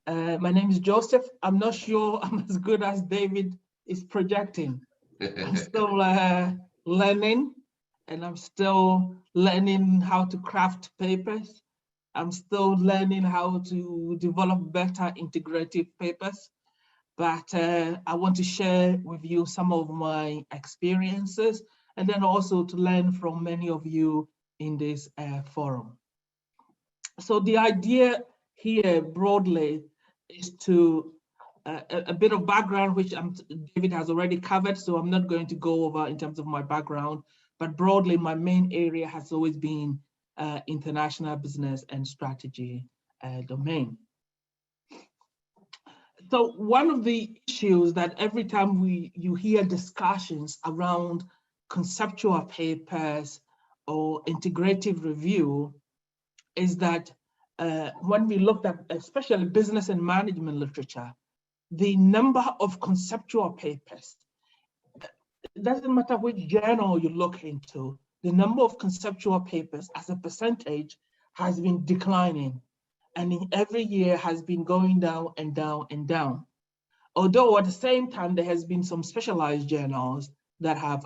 My name is Joseph. I'm not sure I'm as good as David is projecting. I'm still learning, and I'm still learning how to craft papers. I'm still learning how to develop better integrative papers. But I want to share with you some of my experiences, and then also to learn from many of you in this forum. So the idea here broadly is to a bit of background, which David has already covered, so I'm not going to go over in terms of my background, but broadly my main area has always been international business and strategy domain. So one of the issues that every time you hear discussions around conceptual papers or integrative review is that when we looked at especially business and management literature, the number of conceptual papers, it doesn't matter which journal you look into, the number of conceptual papers as a percentage has been declining, and in every year has been going down and down and down. Although at the same time, there has been some specialized journals that have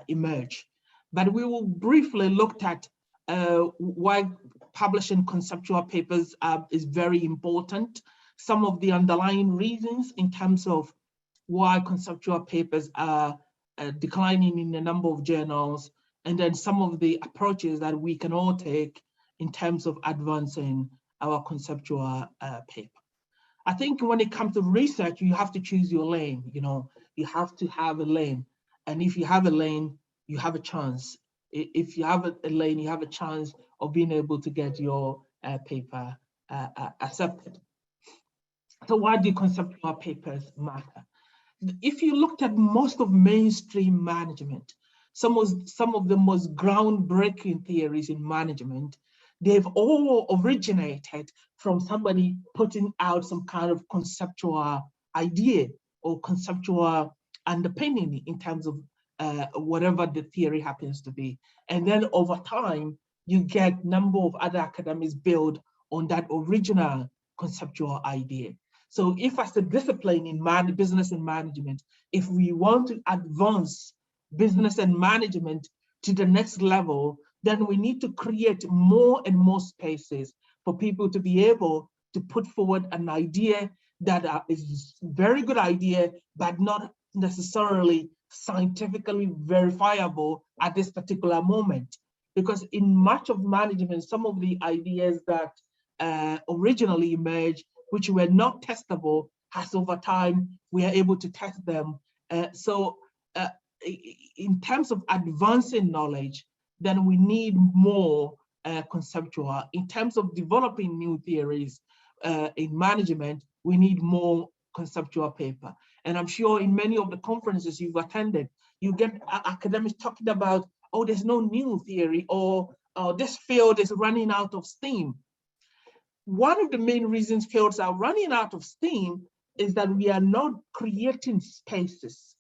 emerged. But we will briefly look at why publishing conceptual papers is very important, some of the underlying reasons in terms of why conceptual papers are declining in the number of journals, and then some of the approaches that we can all take in terms of advancing our conceptual paper. I think when it comes to research, you have to choose your lane. You have to have a lane. And if you have a lane, you have a chance. If you have a lane, you have a chance of being able to get your paper accepted. So why do conceptual papers matter? If you looked at most of mainstream management, some of the most groundbreaking theories in management, they've all originated from somebody putting out some kind of conceptual idea or conceptual underpinning in terms of whatever the theory happens to be. And then over time, you get a number of other academics build on that original conceptual idea. So if as a discipline in business and management, if we want to advance business and management to the next level, then we need to create more and more spaces for people to be able to put forward an idea that is a very good idea, but not necessarily scientifically verifiable at this particular moment. Because in much of management, some of the ideas that originally emerged, which were not testable, as over time, we are able to test them. So in terms of advancing knowledge, then we need more conceptual. In terms of developing new theories in management, we need more conceptual paper. And I'm sure in many of the conferences you've attended, you get academics talking about, oh, there's no new theory, or this field is running out of steam. One of the main reasons fields are running out of steam is that we are not creating spaces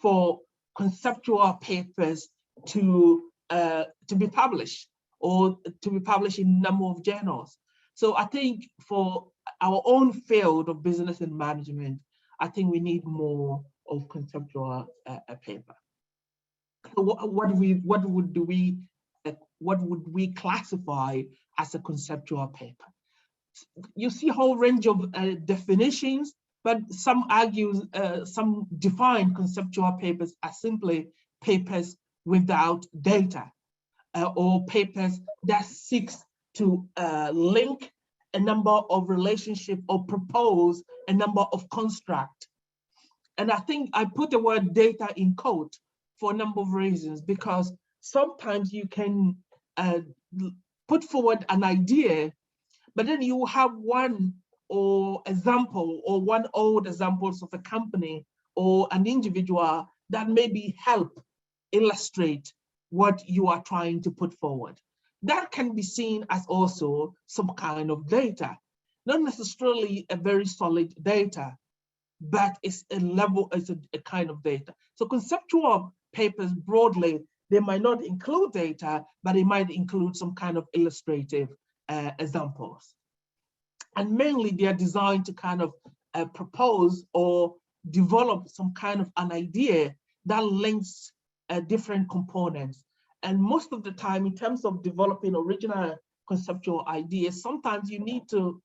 for conceptual papers to be published, or to be published in a number of journals. So I think for our own field of business and management, I think we need more of conceptual paper. So what would we classify as a conceptual paper? You see a whole range of definitions, but some argue, some define conceptual papers as simply papers without data, or papers that seeks to link a number of relationships or propose a number of constructs. And I think I put the word data in quote for a number of reasons, because sometimes you can put forward an idea, but then you have one example or one old examples of a company or an individual that maybe help illustrate what you are trying to put forward. That can be seen as also some kind of data, not necessarily a very solid data, but it's a level, it's a kind of data. So conceptual papers broadly, they might not include data, but it might include some kind of illustrative examples. And mainly they are designed to kind of propose or develop some kind of an idea that links different components. And most of the time, in terms of developing original conceptual ideas, sometimes you need to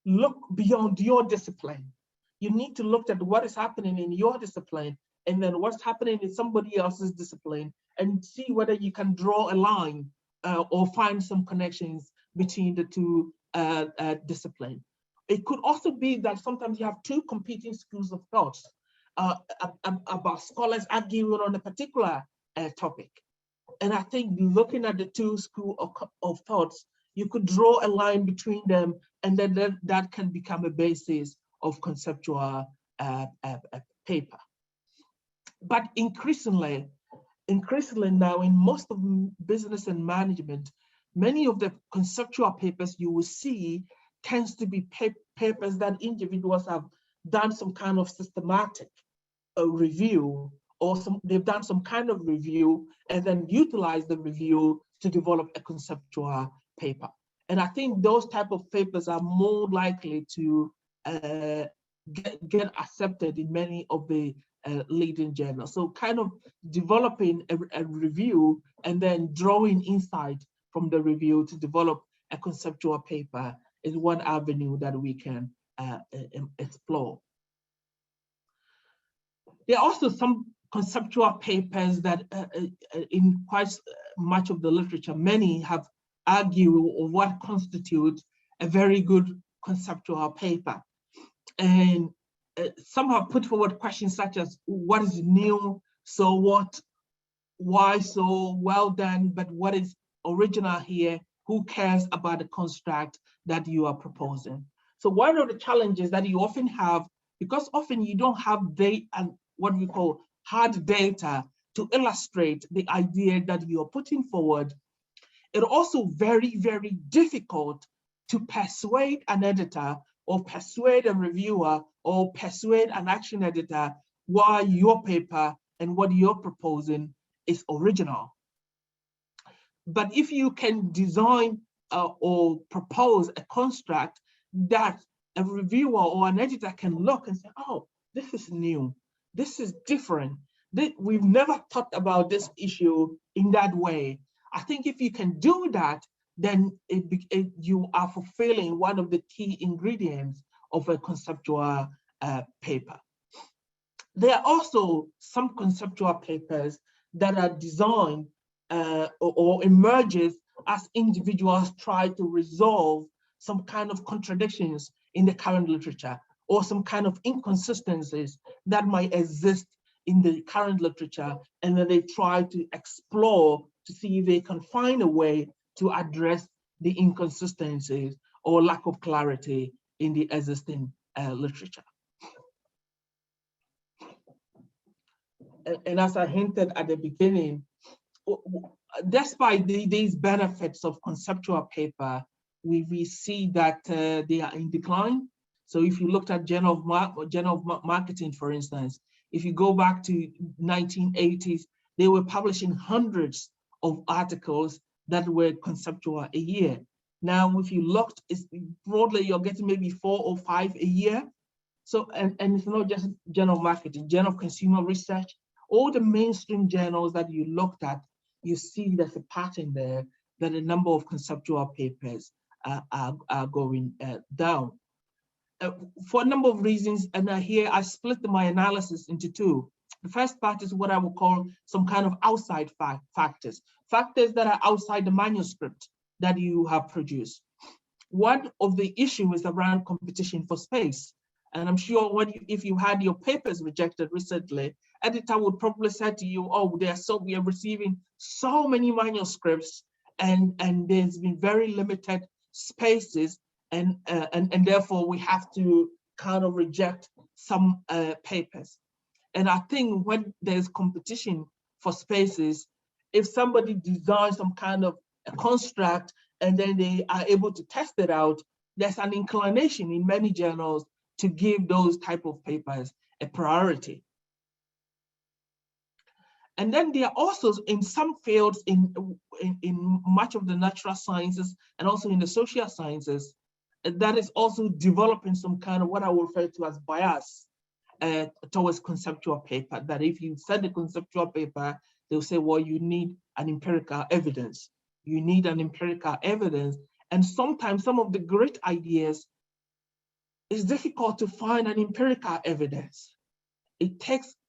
look beyond your discipline. You need to look at what is happening in your discipline and then what's happening in somebody else's discipline and see whether you can draw a line or find some connections between the two disciplines. It could also be that sometimes you have two competing schools of thoughts about scholars arguing on a particular topic. And I think looking at the two schools of thoughts, you could draw a line between them, and then that can become a basis of conceptual paper. But increasingly now in most of business and management, many of the conceptual papers you will see tends to be papers that individuals have done some kind of systematic review, or they've done some kind of review and then utilize the review to develop a conceptual paper. And I think those type of papers are more likely to get accepted in many of the leading journals. So kind of developing a review and then drawing insight from the review to develop a conceptual paper is one avenue that we can explore. There are also some conceptual papers that in quite much of the literature, many have argued what constitutes a very good conceptual paper. And some have put forward questions such as, what is new? So what? Why so? Well done, but what is original here? Who cares about the construct that you are proposing? So one of the challenges that you often have, because often you don't have data and what we call hard data to illustrate the idea that you are putting forward, it's also very, very difficult to persuade an editor or persuade a reviewer or persuade an action editor why your paper and what you're proposing is original. But if you can design or propose a construct that a reviewer or an editor can look and say, oh, this is new, this is different, we've never thought about this issue in that way. I think if you can do that, then you are fulfilling one of the key ingredients of a conceptual paper. There are also some conceptual papers that are designed or emerges as individuals try to resolve some kind of contradictions in the current literature or some kind of inconsistencies that might exist in the current literature, and then they try to explore to see if they can find a way to address the inconsistencies or lack of clarity in the existing literature. And as I hinted at the beginning, despite these benefits of conceptual paper, we see that they are in decline. So if you looked at Journal of Marketing, for instance, if you go back to 1980s, they were publishing hundreds of articles that were conceptual a year. Now, if you looked, broadly, you're getting maybe 4 or 5 a year. So, and it's not just Journal of Marketing, Journal of Consumer Research, all the mainstream journals that you looked at, you see there's a pattern there that a number of conceptual papers are going down. For a number of reasons, and here I split my analysis into two. The first part is what I would call some kind of outside factors that are outside the manuscript that you have produced. One of the issues is around competition for space. And I'm sure if you had your papers rejected recently, editor would probably say to you, oh, we are receiving so many manuscripts and there's been very limited spaces, and therefore we have to kind of reject some papers. And I think when there's competition for spaces, if somebody designs some kind of a construct and then they are able to test it out, there's an inclination in many journals to give those type of papers a priority. And then there are also in some fields in much of the natural sciences and also in the social sciences, that is also developing some kind of what I will refer to as bias towards conceptual paper, that if you send a conceptual paper, they'll say, well, you need an empirical evidence. You need an empirical evidence. And sometimes some of the great ideas, it's difficult to find an empirical evidence.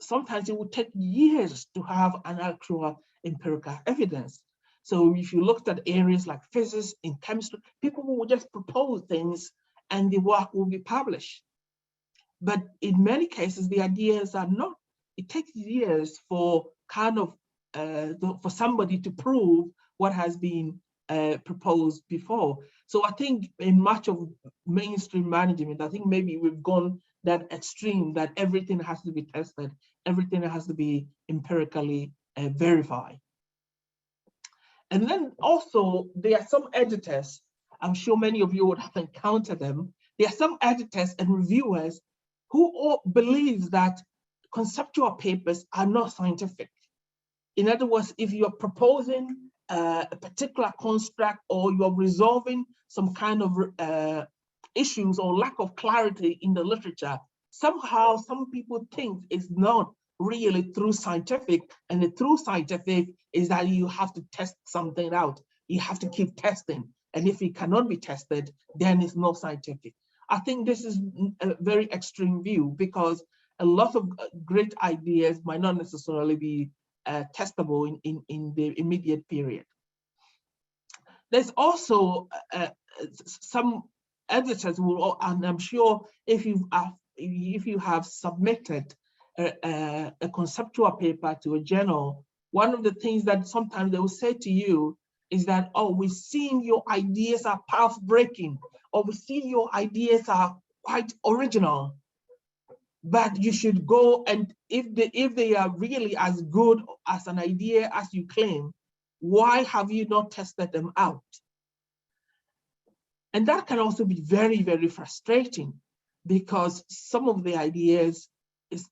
Sometimes it would take years to have an actual empirical evidence. So if you looked at areas like physics and chemistry, people will just propose things and the work will be published. But in many cases, the ideas are not. It takes years for for somebody to prove what has been proposed before. So I think in much of mainstream management, I think maybe we've gone that extreme that everything has to be tested, everything has to be empirically verified. And then also there are some editors, I'm sure many of you would have encountered them. There are some editors and reviewers who all believe that conceptual papers are not scientific. In other words, if you're proposing a particular construct or you're resolving some kind of issues or lack of clarity in the literature, somehow some people think it's not really true scientific, and the true scientific is that you have to test something out. You have to keep testing. And if it cannot be tested, then it's not scientific. I think this is a very extreme view, because a lot of great ideas might not necessarily be testable in the immediate period. There's also some editors will, and I'm sure if you have submitted a conceptual paper to a journal, one of the things that sometimes they will say to you is that, oh, we've seen your ideas are path-breaking, or we see your ideas are quite original, but you should go, and if they are really as good as an idea as you claim, why have you not tested them out? And that can also be very, very frustrating, because some of the ideas,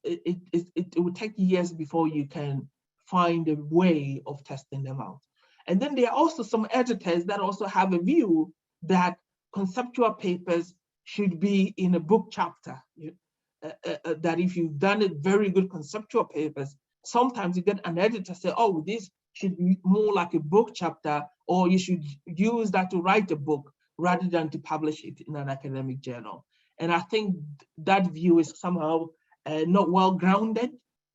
it will take years before you can find a way of testing them out. And then there are also some editors that also have a view that conceptual papers should be in a book chapter. That if you've done it very good conceptual papers, sometimes you get an editor say, oh, this should be more like a book chapter, or you should use that to write a book rather than to publish it in an academic journal. And I think that view is somehow not well grounded,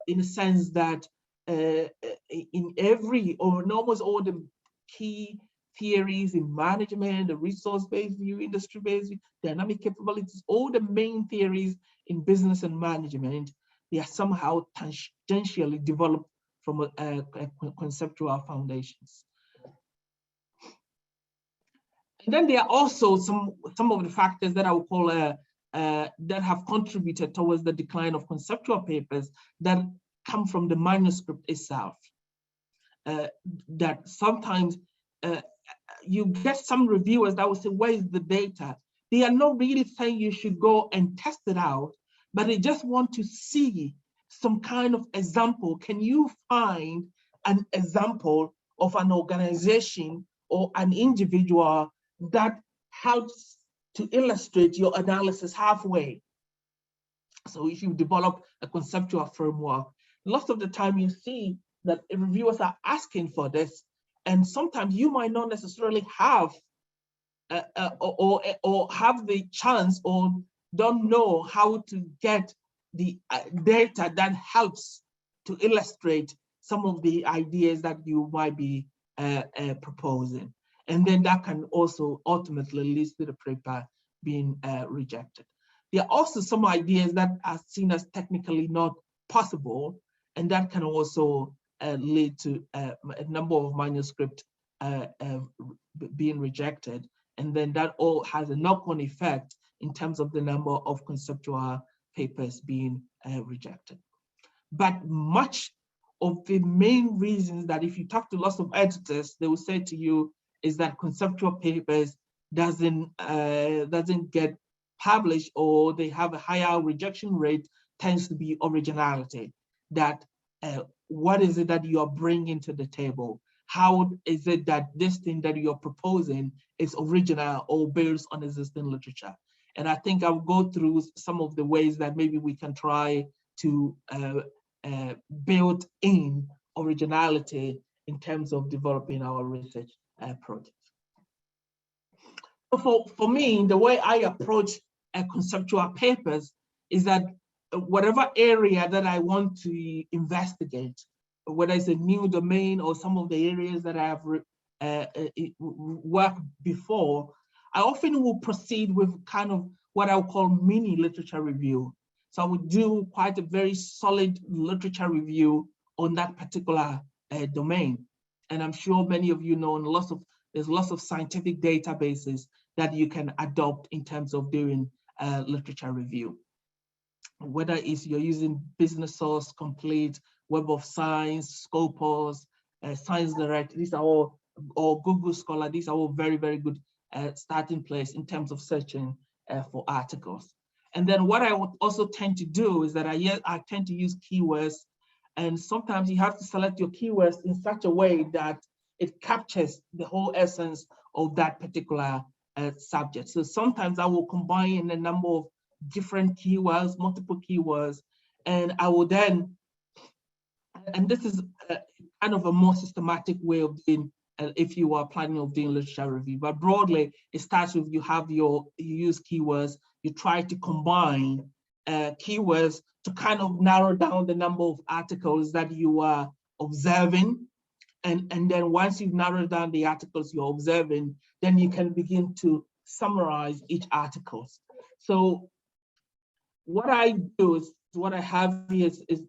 in the sense that in almost all the key theories in management, the resource-based view, industry-based view, dynamic capabilities, all the main theories in business and management, they are somehow tangentially developed from conceptual foundations. And then there are also some of the factors that I would call that have contributed towards the decline of conceptual papers that come from the manuscript itself. That sometimes you get some reviewers that will say, where is the data? They are not really saying you should go and test it out, but they just want to see some kind of example. Can you find an example of an organization or an individual that helps to illustrate your analysis halfway? So if you develop a conceptual framework, lots of the time you see that reviewers are asking for this, and sometimes you might not necessarily have or have the chance, or don't know how to get the data that helps to illustrate some of the ideas that you might be proposing. And then that can also ultimately lead to the paper being rejected. There are also some ideas that are seen as technically not possible, and that can also lead to a number of manuscripts being rejected. And then that all has a knock-on effect in terms of the number of conceptual papers being rejected. But much of the main reasons that if you talk to lots of editors, they will say to you is that conceptual papers doesn't get published, or they have a higher rejection rate, tends to be originality. That what is it that you are bringing to the table? how is it that this thing that you're proposing is original or based on existing literature? And I think I'll go through some of the ways that maybe we can try to build in originality in terms of developing our research projects. For me, the way I approach conceptual papers is that whatever area that I want to investigate, whether it's a new domain or some of the areas that I have worked before, I often will proceed with kind of what I would call mini literature review. So I would do quite a very solid literature review on that particular domain. And I'm sure many of you know there's lots of scientific databases that you can adopt in terms of doing literature review. Whether it's you're using Business Source, Complete, Web of Science, Scopus, Science Direct, these are all, or Google Scholar, these are all very, very good starting place in terms of searching for articles. And then what I would also tend to do is that I tend to use keywords, and sometimes you have to select your keywords in such a way that it captures the whole essence of that particular subject. So sometimes I will combine a number of different keywords, multiple keywords, and I will then, and this is kind of a more systematic way of doing, if you are planning on doing literature review, but broadly, it starts with you use keywords, you try to combine keywords to kind of narrow down the number of articles that you are observing. And then once you've narrowed down the articles you're observing, then you can begin to summarize each article. So what I do is, what I have here is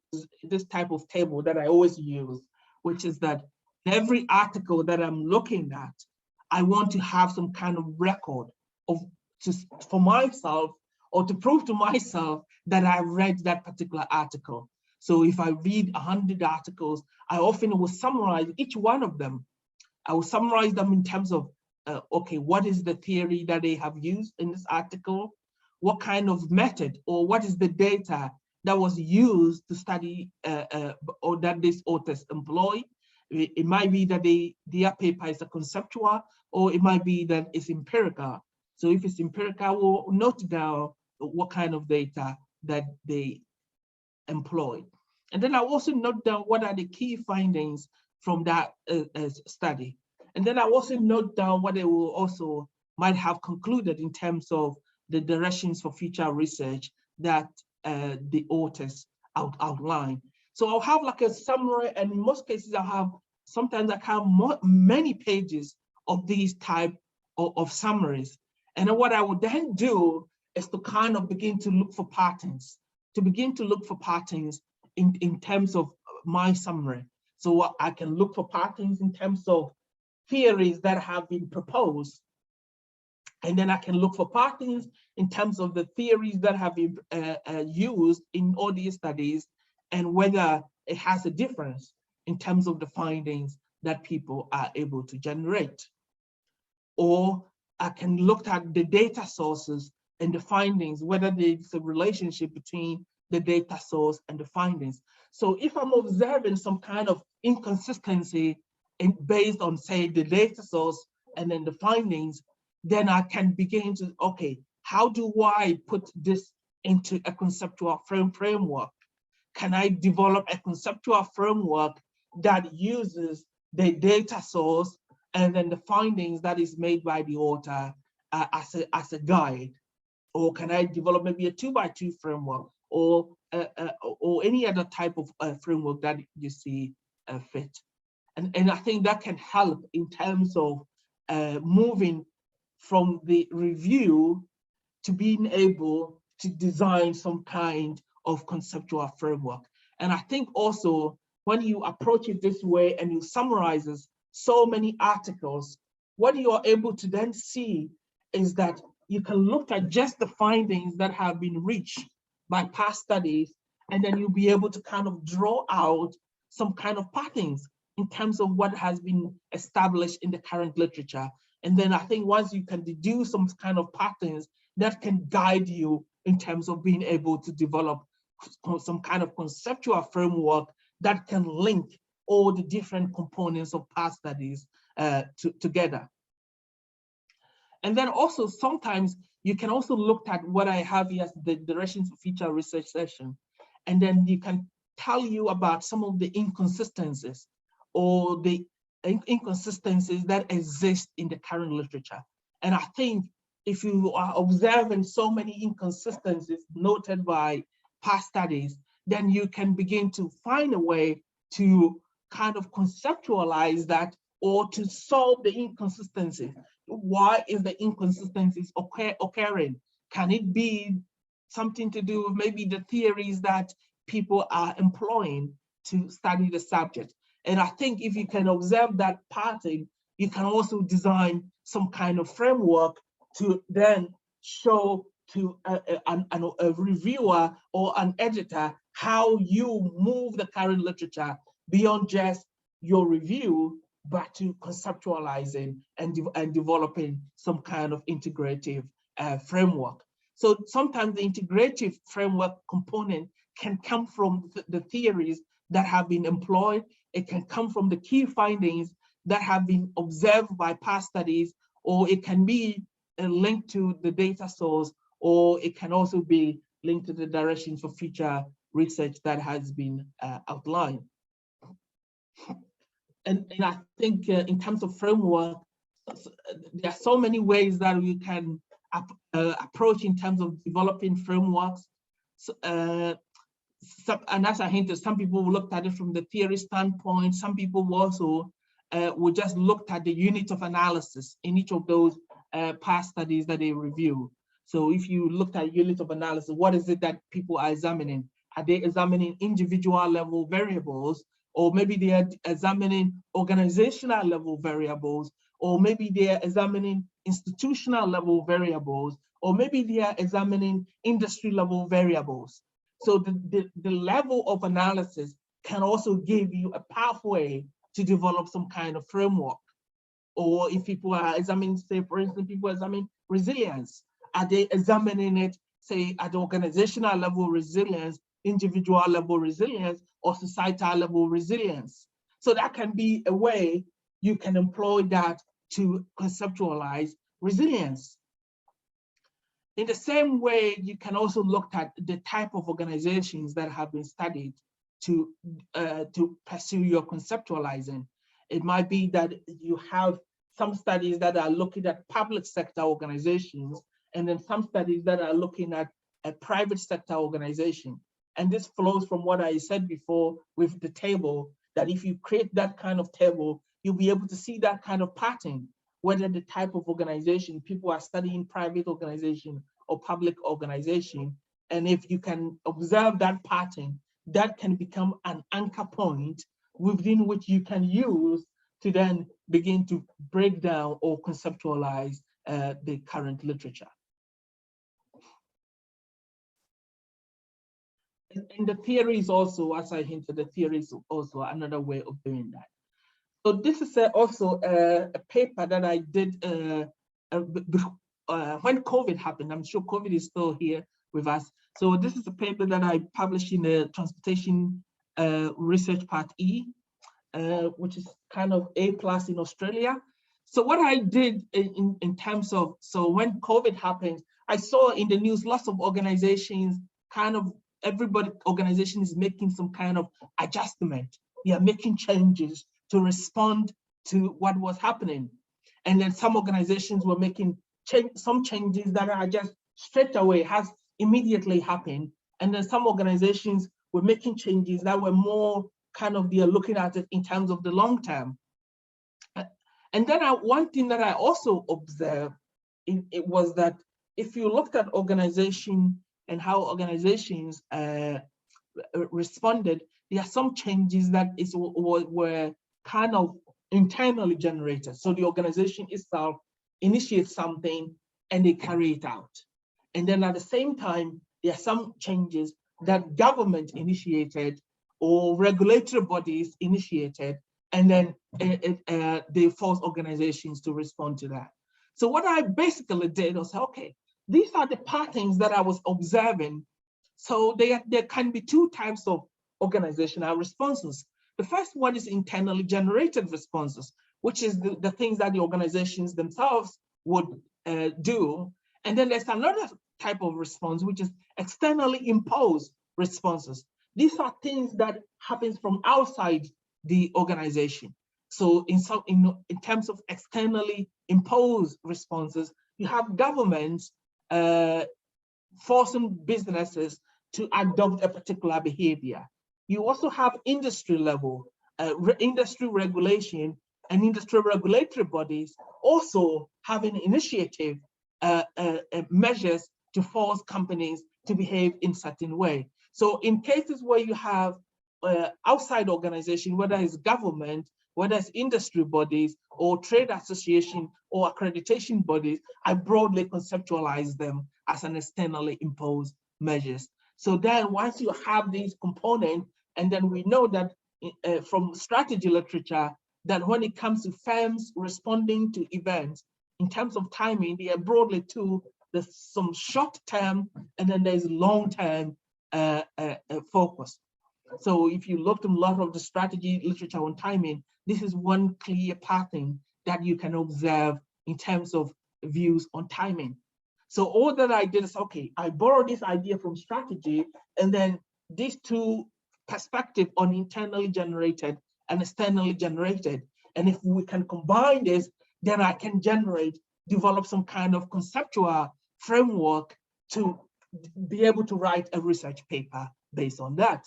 this type of table that I always use, which is that every article that I'm looking at, I want to have some kind of record for myself, or to prove to myself that I read that particular article. So if I read 100 articles, I often will summarize each one of them. I will summarize them in terms of, okay, what is the theory that they have used in this article? What kind of method, or what is the data that was used to study or that these authors employ? It might be that their paper is a conceptual, or it might be that it's empirical. So if it's empirical, we'll note down what kind of data that they employ. And then I'll also note down what are the key findings from that study. And then I'll also note down what they will also might have concluded in terms of the directions for future research that the authors outline. So I'll have like a summary, and in most cases sometimes I have many pages of these type of summaries. And then what I would then do is to kind of begin to look for patterns, in terms of my summary. So I can look for patterns in terms of theories that have been proposed. And then I can look for patterns in terms of the theories that have been used in all these studies, and whether it has a difference in terms of the findings that people are able to generate. Or I can look at the data sources and the findings, whether there's a relationship between the data source and the findings. So if I'm observing some kind of inconsistency based on, say, the data source and then the findings, then I can begin to, okay, how do I put this into a conceptual framework? Can I develop a conceptual framework that uses the data source and then the findings that is made by the author as a guide? Or can I develop maybe a 2x2 framework, or any other type of framework that you see fit? And I think that can help in terms of moving from the review to being able to design some kind of conceptual framework. And I think also when you approach it this way and you summarize so many articles, what you are able to then see is that you can look at just the findings that have been reached by past studies, and then you'll be able to kind of draw out some kind of patterns in terms of what has been established in the current literature. And then I think once you can deduce some kind of patterns, that can guide you in terms of being able to develop some kind of conceptual framework that can link all the different components of past studies together. And then also sometimes you can also look at what I have here as the directions for future research session. And then you can tell you about some of the inconsistencies or the inconsistencies that exist in the current literature. And I think if you are observing so many inconsistencies noted by past studies, then you can begin to find a way to kind of conceptualize that or to solve the inconsistencies. Why is the inconsistencies occurring? Can it be something to do with maybe the theories that people are employing to study the subject? And I think if you can observe that pattern, you can also design some kind of framework to then show to a reviewer or an editor how you move the current literature beyond just your review, but to conceptualizing and developing some kind of integrative framework. So sometimes the integrative framework component can come from the theories that have been employed. It can come from the key findings that have been observed by past studies, or it can be linked to the data source, or it can also be linked to the directions for future research that has been outlined. And I think in terms of framework, there are so many ways that we can approach in terms of developing frameworks. So, and as I hinted, some people looked at it from the theory standpoint. Some people also would just looked at the unit of analysis in each of those past studies that they review. So if you looked at unit of analysis, what is it that people are examining? Are they examining individual level variables, or maybe they are examining organizational level variables, or maybe they are examining institutional level variables, or maybe they are examining industry level variables? So the level of analysis can also give you a pathway to develop some kind of framework. Or if people are examining, say, for instance, people examine resilience, are they examining it, say, at the organizational level resilience, individual level resilience, or societal level resilience? So that can be a way you can employ that to conceptualize resilience. In the same way, you can also look at the type of organizations that have been studied to pursue your conceptualizing. It might be that you have some studies that are looking at public sector organizations, and then some studies that are looking at a private sector organization. And this flows from what I said before with the table, that if you create that kind of table, you'll be able to see that kind of pattern, whether the type of organization people are studying, private organization or public organization. And if you can observe that pattern, that can become an anchor point within which you can use to then begin to break down or conceptualize the current literature. And the theory is also, as I hinted, the theory is also another way of doing that. So this is also a paper that I did when COVID happened. I'm sure COVID is still here with us. So this is a paper that I published in the Transportation Research Part E, which is kind of A+ in Australia. So what I did in terms of, so when COVID happened, I saw in the news lots of organizations, organization is making some kind of adjustment. They are making changes to respond to what was happening. And then some organizations were making some changes that are just straight away, has immediately happened. And then some organizations were making changes that were more kind of, they are looking at it in terms of the long term. And then one thing that I also observed, it was that if you looked at organization and how organizations responded, there are some changes that were kind of internally generated. So the organization itself initiates something and they carry it out. And then at the same time, there are some changes that government initiated or regulatory bodies initiated, and then they force organizations to respond to that. So what I basically did was, okay, these are the patterns that I was observing. So there can be two types of organizational responses. The first one is internally generated responses, which is the things that the organizations themselves would do. And then there's another type of response, which is externally imposed responses. These are things that happens from outside the organization. So in terms of externally imposed responses, you have governments forcing businesses to adopt a particular behavior. You also have industry level, industry regulation and industry regulatory bodies also having initiative measures to force companies to behave in certain way. So in cases where you have outside organization, whether it's government, whether it's industry bodies or trade association or accreditation bodies, I broadly conceptualize them as an externally imposed measures. So then once you have these components, and then we know that from strategy literature, that when it comes to firms responding to events, in terms of timing, they are broadly two. There's some short-term and then there's long-term focus. So if you look at a lot of the strategy literature on timing, this is one clear pattern that you can observe in terms of views on timing. So all that I did is, okay, I borrowed this idea from strategy, and then these two perspectives on internally generated and externally generated. And if we can combine this, then I can develop some kind of conceptual framework to be able to write a research paper based on that.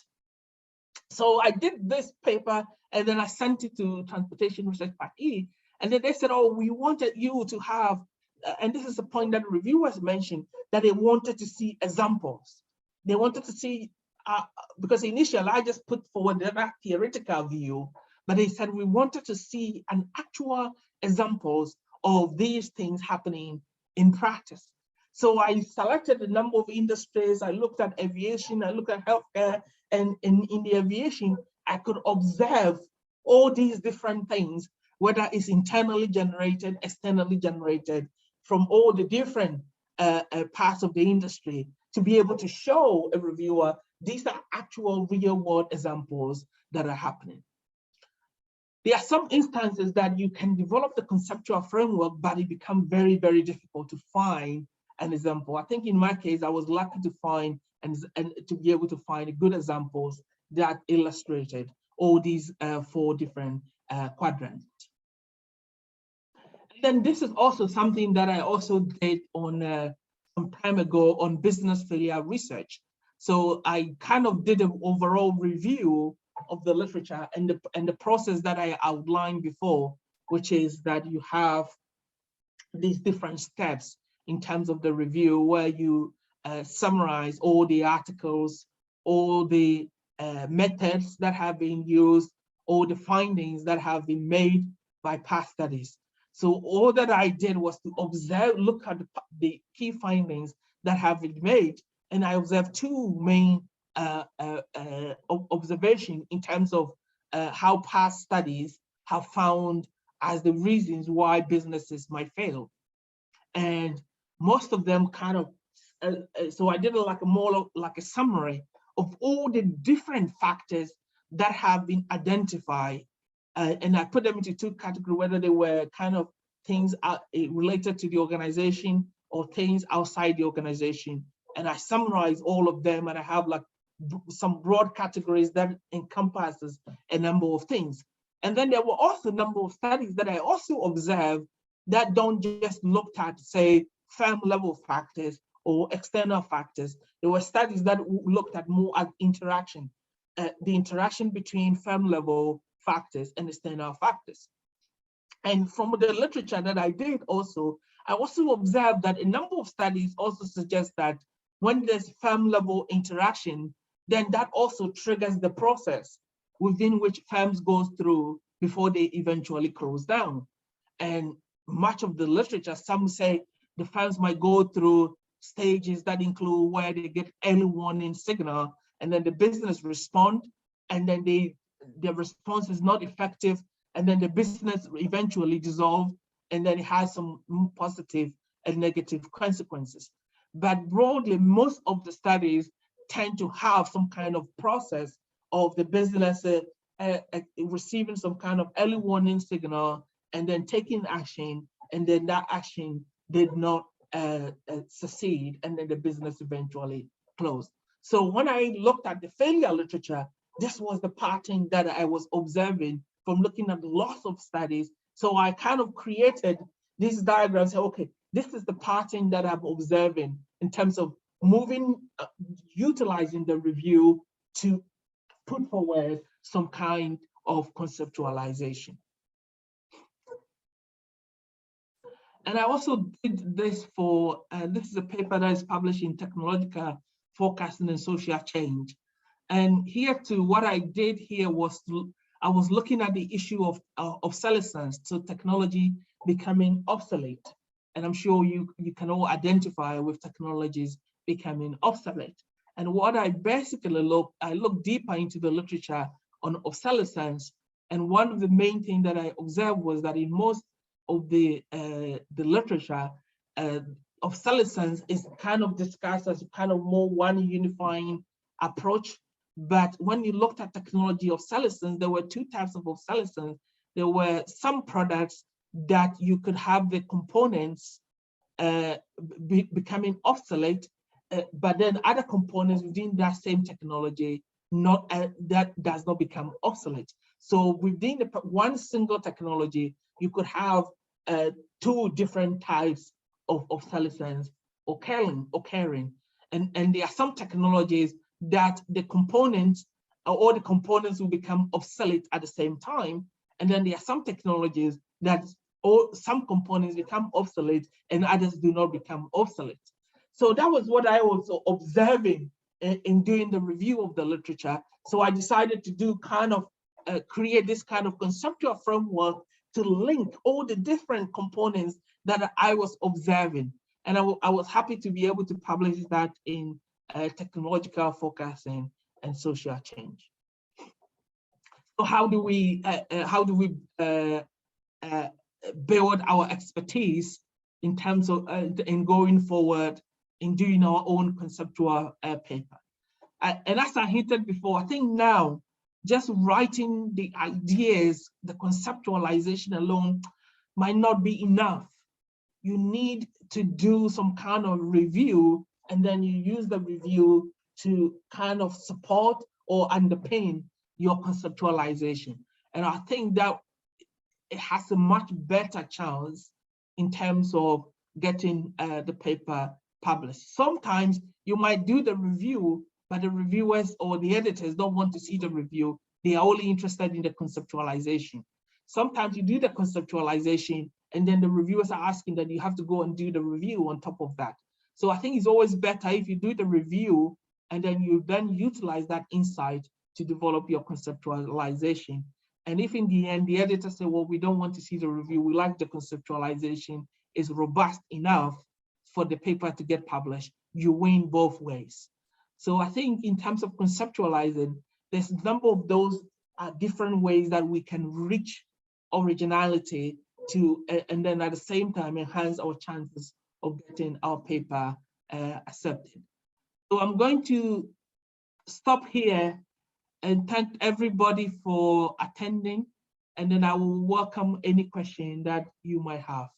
So I did this paper, and then I sent it to Transportation Research Party, and then they said, oh, we wanted you to have, and this is a point that reviewers mentioned, that they wanted to see examples. They wanted to see, because initially I just put forward that theoretical view, but they said we wanted to see an actual examples of these things happening in practice. So I selected a number of industries. I looked at aviation, I looked at healthcare, and in the aviation, I could observe all these different things, whether it's internally generated, externally generated, from all the different parts of the industry, to be able to show a reviewer these are actual real world examples that are happening. There are some instances that you can develop the conceptual framework, but it becomes very, very difficult to find an example. I think in my case, I was lucky to find and to be able to find good examples that illustrated all these 4 different quadrants. And then this is also something that I also did on some time ago on business failure research. So I kind of did an overall review of the literature and the process that I outlined before, which is that you have these different steps in terms of the review, where you summarize all the articles, all the methods that have been used, all the findings that have been made by past studies. So all that I did was to observe, look at the key findings that have been made, and I observed 2 main observations in terms of how past studies have found as the reasons why businesses might fail. And most of them kind of, so I did like a summary of all the different factors that have been identified. And I put them into 2 categories, whether they were kind of things related to the organization or things outside the organization. And I summarize all of them, and I have like some broad categories that encompasses a number of things. And then there were also a number of studies that I also observed that don't just look at, say, firm level factors or external factors. There were studies that looked at more at interaction, the interaction between firm level factors and external factors. And from the literature that I did also, I also observed that a number of studies also suggest that when there's firm level interaction, then that also triggers the process within which firms go through before they eventually close down. And much of the literature, some say the firms might go through stages that include where they get early warning signal, and then the business respond, and then their response is not effective, and then the business eventually dissolve, and then it has some positive and negative consequences. But broadly, most of the studies tend to have some kind of process of the business receiving some kind of early warning signal and then taking action, and then that action did not succeed, and then the business eventually closed. So when I looked at the failure literature, this was the pattern that I was observing from looking at lots of studies. So I kind of created these diagrams. Okay, this is the pattern that I'm observing in terms of moving, utilizing the review to put forward some kind of conceptualization. And I also did this for, this is a paper that is published in Technological Forecasting and Social Change. And here too, what I did here was, I was looking at the issue of obsolescence, so technology becoming obsolete. And I'm sure you can all identify with technologies becoming obsolete. And what I basically looked deeper into the literature on obsolescence. And one of the main things that I observed was that in most of the literature, obsolescence is kind of discussed as kind of more one unifying approach. But when you looked at technology obsolescence, there were two types of obsolescence. There were some products that you could have the components becoming obsolete, but then other components within that same technology that does not become obsolete. So within one single technology, you could have two different types of obsolescence occurring. And there are some technologies that the components, all the components will become obsolete at the same time. And then there are some technologies that some components become obsolete and others do not become obsolete. So that was what I was observing in doing the review of the literature. So I decided to do kind of create this kind of conceptual framework to link all the different components that I was observing. And I was happy to be able to publish that in Technological Forecasting and Social Change. So how do we build our expertise in terms of in going forward in doing our own conceptual paper? And as I hinted before, I think now just writing the ideas, the conceptualization alone might not be enough. You need to do some kind of review, and then you use the review to kind of support or underpin your conceptualization. And I think that it has a much better chance in terms of getting the paper published. Sometimes you might do the review, but the reviewers or the editors don't want to see the review. They are only interested in the conceptualization. Sometimes you do the conceptualization and then the reviewers are asking that you have to go and do the review on top of that. So I think it's always better if you do the review and then you utilize that insight to develop your conceptualization. And if in the end, the editor say, well, we don't want to see the review, we like the conceptualization is robust enough for the paper to get published, you win both ways. So I think in terms of conceptualizing, there's a number of those different ways that we can reach originality to, and then at the same time, enhance our chances of getting our paper accepted. So I'm going to stop here and thank everybody for attending, and then I will welcome any question that you might have.